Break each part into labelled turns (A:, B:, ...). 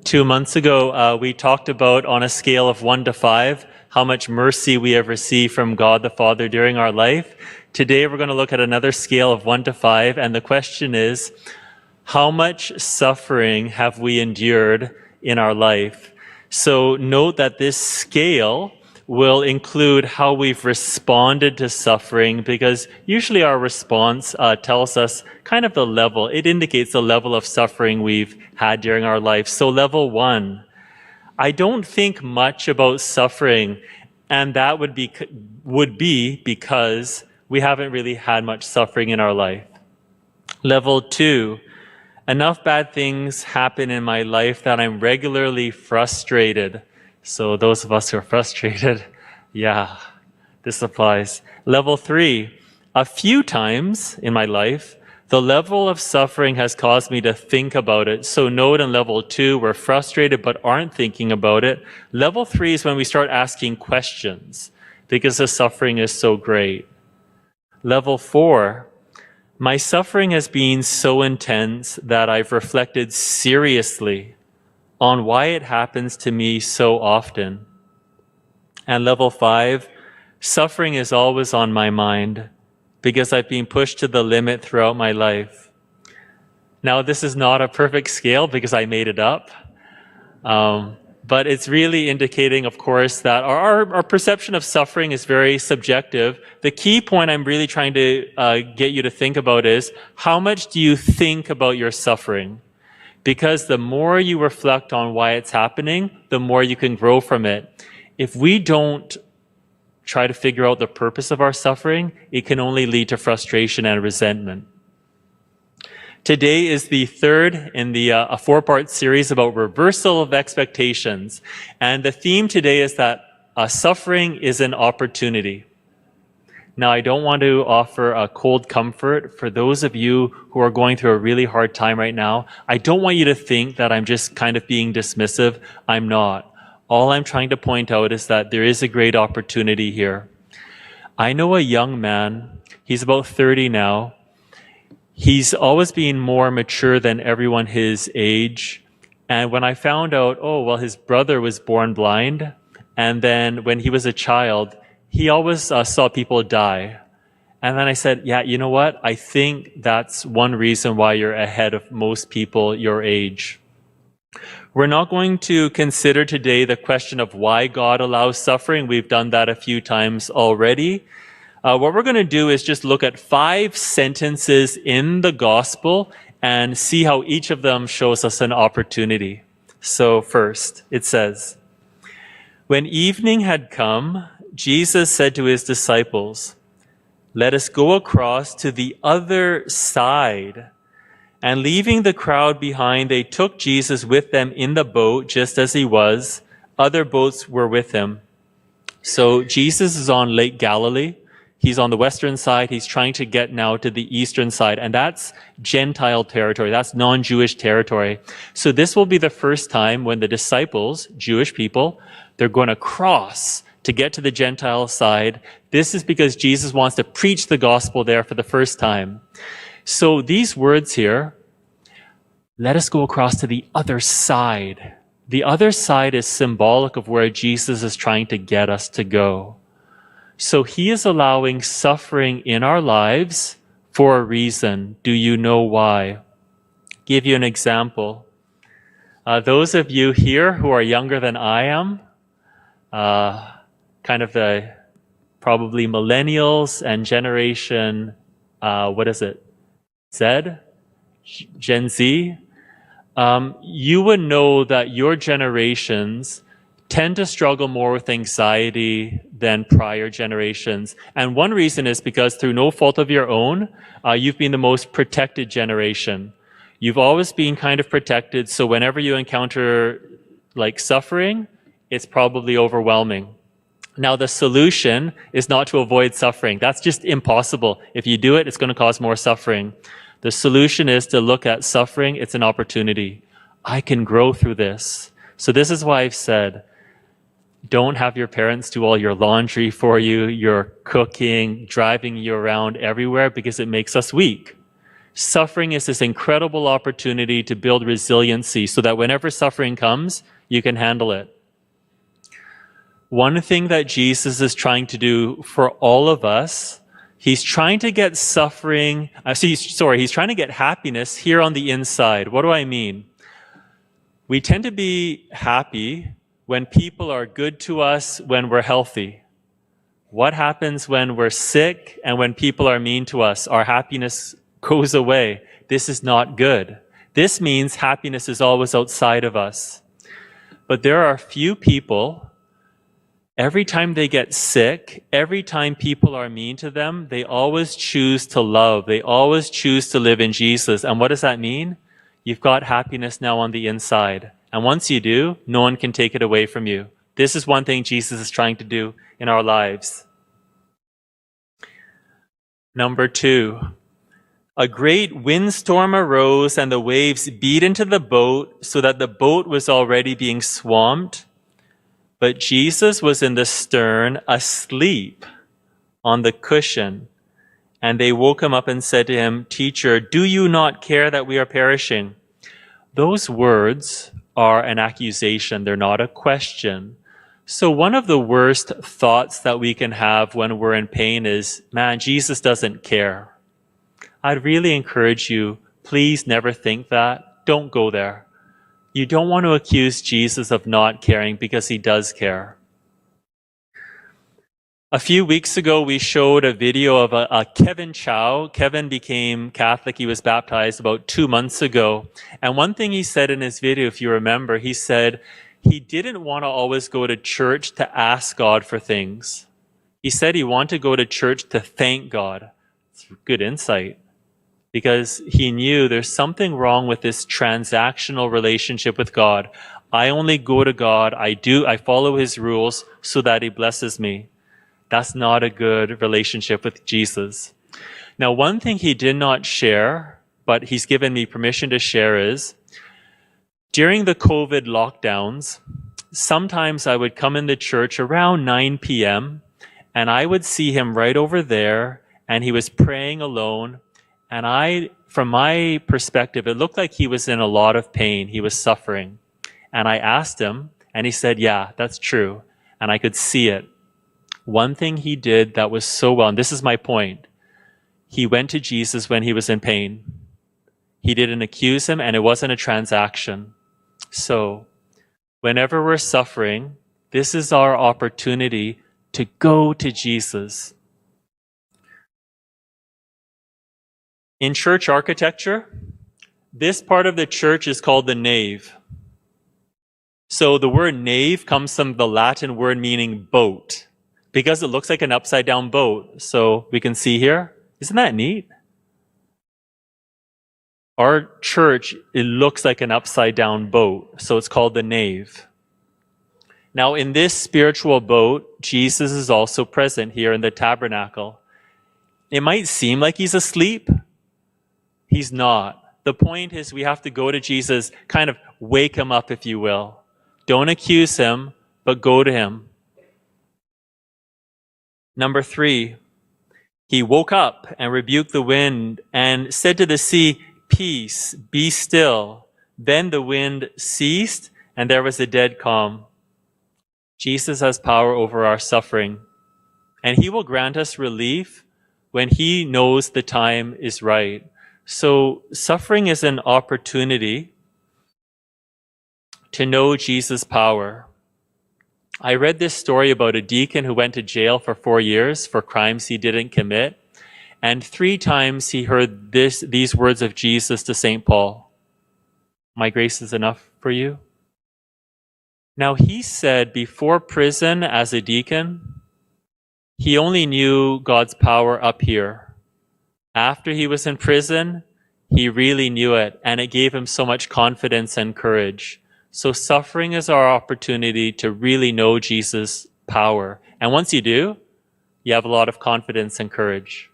A: 2 months ago, we talked about on a scale of 1 to 5 how much mercy we have received from God the Father during our life. Today, we're going to look at another scale of 1 to 5, and the question is, how much suffering have we endured in our life? So note that this scale will include how we've responded to suffering, because usually our response tells us kind of the level. It indicates the level of suffering we've had during our life. So level 1, I don't think much about suffering, and that would be because we haven't really had much suffering in our life. Level 2, enough bad things happen in my life that I'm regularly frustrated. So those of us who are frustrated, yeah, this applies. Level 3, a few times in my life, the level of suffering has caused me to think about it. So note in level 2, we're frustrated but aren't thinking about it. Level 3 is when we start asking questions because the suffering is so great. Level 4, my suffering has been so intense that I've reflected seriously on why it happens to me so often. And level 5, suffering is always on my mind because I've been pushed to the limit throughout my life. Now, this is not a perfect scale because I made it up. But it's really indicating, of course, that our perception of suffering is very subjective. The key point I'm really trying to get you to think about is, how much do you think about your suffering? Because the more you reflect on why it's happening, the more you can grow from it. If we don't try to figure out the purpose of our suffering, it can only lead to frustration and resentment. Today is the third in a 4-part series about reversal of expectations. And the theme today is that suffering is an opportunity. Now, I don't want to offer a cold comfort for those of you who are going through a really hard time right now. I don't want you to think that I'm just kind of being dismissive. I'm not. All I'm trying to point out is that there is a great opportunity here. I know a young man, he's about 30 now. He's always been more mature than everyone his age. And when I found out, his brother was born blind, and then when he was a child, he always saw people die. And then I said, yeah, you know what? I think that's one reason why you're ahead of most people your age. We're not going to consider today the question of why God allows suffering. We've done that a few times already. What we're going to do is just look at 5 sentences in the gospel and see how each of them shows us an opportunity. So first, it says, when evening had come, Jesus said to his disciples, let us go across to the other side. And leaving the crowd behind, they took Jesus with them in the boat, just as he was. Other boats were with him. So Jesus is on Lake Galilee. He's on the western side. He's trying to get now to the eastern side. And that's Gentile territory. That's non-Jewish territory. So this will be the first time when the disciples, Jewish people, they're going to cross to get to the Gentile side. This is because Jesus wants to preach the gospel there for the first time. So these words here, let us go across to the other side. The other side is symbolic of where Jesus is trying to get us to go. So he is allowing suffering in our lives for a reason. Do you know why? Give you an example. Those of you here who are younger than I am, kind of the probably millennials and generation, Gen Z, you would know that your generations tend to struggle more with anxiety than prior generations. And one reason is because through no fault of your own, you've been the most protected generation. You've always been kind of protected, so whenever you encounter suffering, it's probably overwhelming. Now, the solution is not to avoid suffering. That's just impossible. If you do it, it's going to cause more suffering. The solution is to look at suffering. It's an opportunity. I can grow through this. So this is why I've said, don't have your parents do all your laundry for you, your cooking, driving you around everywhere, because it makes us weak. Suffering is this incredible opportunity to build resiliency so that whenever suffering comes, you can handle it. One thing that Jesus is trying to do for all of us, he's trying to get he's trying to get happiness here on the inside. What do I mean? We tend to be happy when people are good to us, when we're healthy. What happens when we're sick and when people are mean to us? Our happiness goes away. This is not good. This means happiness is always outside of us. But there are a few people, every time they get sick, every time people are mean to them, they always choose to love. They always choose to live in Jesus. And what does that mean? You've got happiness now on the inside. And once you do, no one can take it away from you. This is one thing Jesus is trying to do in our lives. Number 2, a great windstorm arose and the waves beat into the boat so that the boat was already being swamped. But Jesus was in the stern, asleep on the cushion. And they woke him up and said to him, "Teacher, do you not care that we are perishing?" Those words are an accusation. They're not a question. So one of the worst thoughts that we can have when we're in pain is, man, Jesus doesn't care. I'd really encourage you, please never think that. Don't go there. You don't want to accuse Jesus of not caring because he does care. A few weeks ago, we showed a video of a Kevin Chow. Kevin became Catholic. He was baptized about 2 months ago. And one thing he said in his video, if you remember, he said he didn't want to always go to church to ask God for things. He said he wanted to go to church to thank God. It's good insight. Because he knew there's something wrong with this transactional relationship with God. I only go to God, I follow his rules so that he blesses me. That's not a good relationship with Jesus. Now, one thing he did not share, but he's given me permission to share is, during the COVID lockdowns, sometimes I would come into church around 9 p.m. and I would see him right over there and he was praying alone. And from my perspective, it looked like he was in a lot of pain. He was suffering. And I asked him, and he said, yeah, that's true. And I could see it. One thing he did that was so well, and this is my point, he went to Jesus when he was in pain. He didn't accuse him, and it wasn't a transaction. So, whenever we're suffering, this is our opportunity to go to Jesus. In church architecture, this part of the church is called the nave. So the word nave comes from the Latin word meaning boat, because it looks like an upside down boat. So we can see here, isn't that neat? Our church, it looks like an upside down boat, so it's called the nave. Now in this spiritual boat, Jesus is also present here in the tabernacle. It might seem like he's asleep. He's not. The point is we have to go to Jesus, kind of wake him up, if you will. Don't accuse him, but go to him. Number 3, he woke up and rebuked the wind and said to the sea, "Peace, be still." Then the wind ceased and there was a dead calm. Jesus has power over our suffering, and he will grant us relief when he knows the time is right. So suffering is an opportunity to know Jesus' power. I read this story about a deacon who went to jail for 4 years for crimes he didn't commit. And 3 times he heard these words of Jesus to St. Paul. "My grace is enough for you." Now he said before prison as a deacon, he only knew God's power up here. After he was in prison, he really knew it, and it gave him so much confidence and courage. So suffering is our opportunity to really know Jesus' power. And once you do, you have a lot of confidence and courage.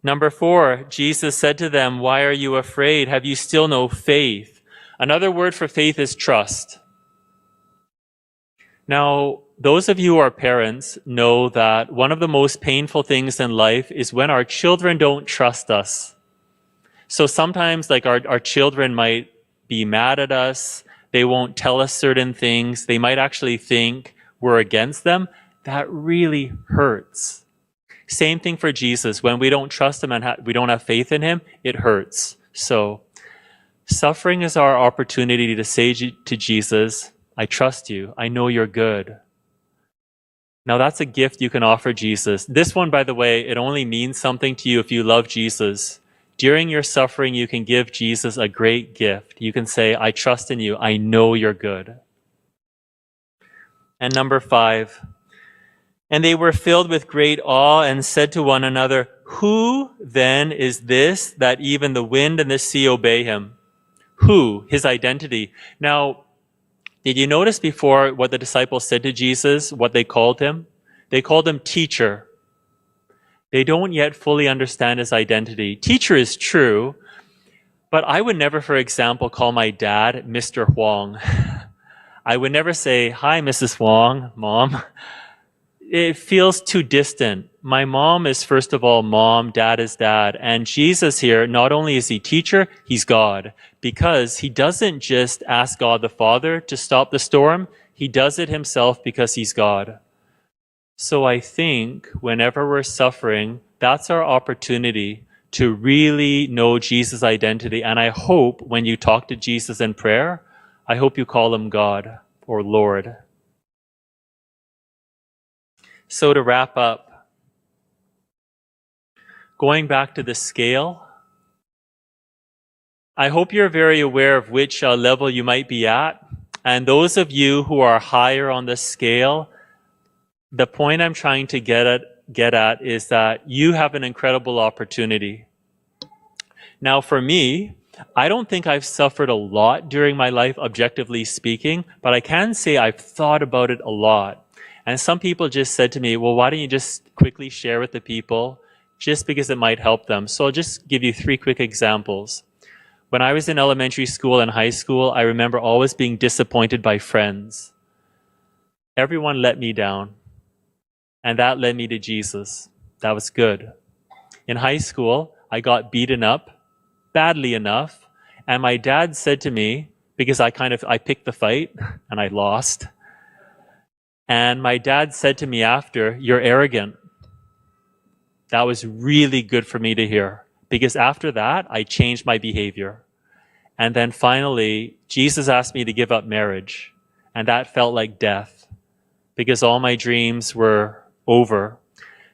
A: Number 4, Jesus said to them, "Why are you afraid? Have you still no faith?" Another word for faith is trust. Now, those of you who are parents know that one of the most painful things in life is when our children don't trust us. So sometimes like our children might be mad at us. They won't tell us certain things. They might actually think we're against them. That really hurts. Same thing for Jesus. When we don't trust him and we don't have faith in him, it hurts. So suffering is our opportunity to say to Jesus, I trust you. I know you're good. Now that's a gift you can offer Jesus. This one, by the way, it only means something to you if you love Jesus. During your suffering, you can give Jesus a great gift. You can say, I trust in you. I know you're good. And number 5, and they were filled with great awe and said to one another, who then is this that even the wind and the sea obey him? Who? His identity. Now, did you notice before what the disciples said to Jesus, what they called him? They called him teacher. They don't yet fully understand his identity. Teacher is true, but I would never, for example, call my dad Mr. Huang. I would never say, hi, Mrs. Huang, Mom. It feels too distant. My mom is, first of all, mom, dad is dad. And Jesus here, not only is he teacher, he's God. Because he doesn't just ask God the Father to stop the storm. He does it himself because he's God. So I think whenever we're suffering, that's our opportunity to really know Jesus' identity. And I hope when you talk to Jesus in prayer, I hope you call him God or Lord. So to wrap up, going back to the scale, I hope you're very aware of which level you might be at. And those of you who are higher on the scale, the point I'm trying to get at is that you have an incredible opportunity. Now for me, I don't think I've suffered a lot during my life, objectively speaking, but I can say I've thought about it a lot. And some people just said to me, well, why don't you just quickly share with the people, just because it might help them. So I'll just give you 3 quick examples. When I was in elementary school and high school, I remember always being disappointed by friends. Everyone let me down. And that led me to Jesus. That was good. In high school, I got beaten up badly enough. And my dad said to me, because I picked the fight and I lost. And my dad said to me after, you're arrogant. That was really good for me to hear. Because after that, I changed my behavior. And then finally, Jesus asked me to give up marriage. And that felt like death. Because all my dreams were over.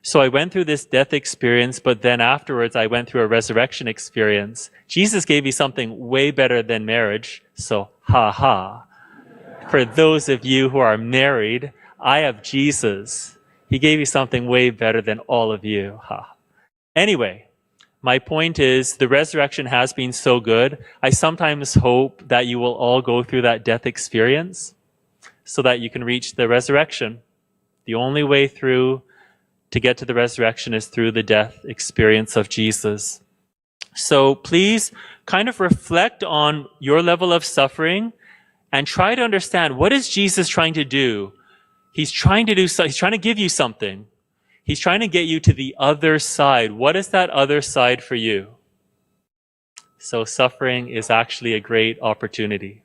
A: So I went through this death experience, but then afterwards I went through a resurrection experience. Jesus gave me something way better than marriage. So, ha ha. For those of you who are married, I have Jesus. He gave you something way better than all of you. Ha. Anyway, my point is the resurrection has been so good. I sometimes hope that you will all go through that death experience so that you can reach the resurrection. The only way through to get to the resurrection is through the death experience of Jesus. So please kind of reflect on your level of suffering and try to understand, what is Jesus trying to do? He's trying to give you something. He's trying to get you to the other side. What is that other side for you? So suffering is actually a great opportunity.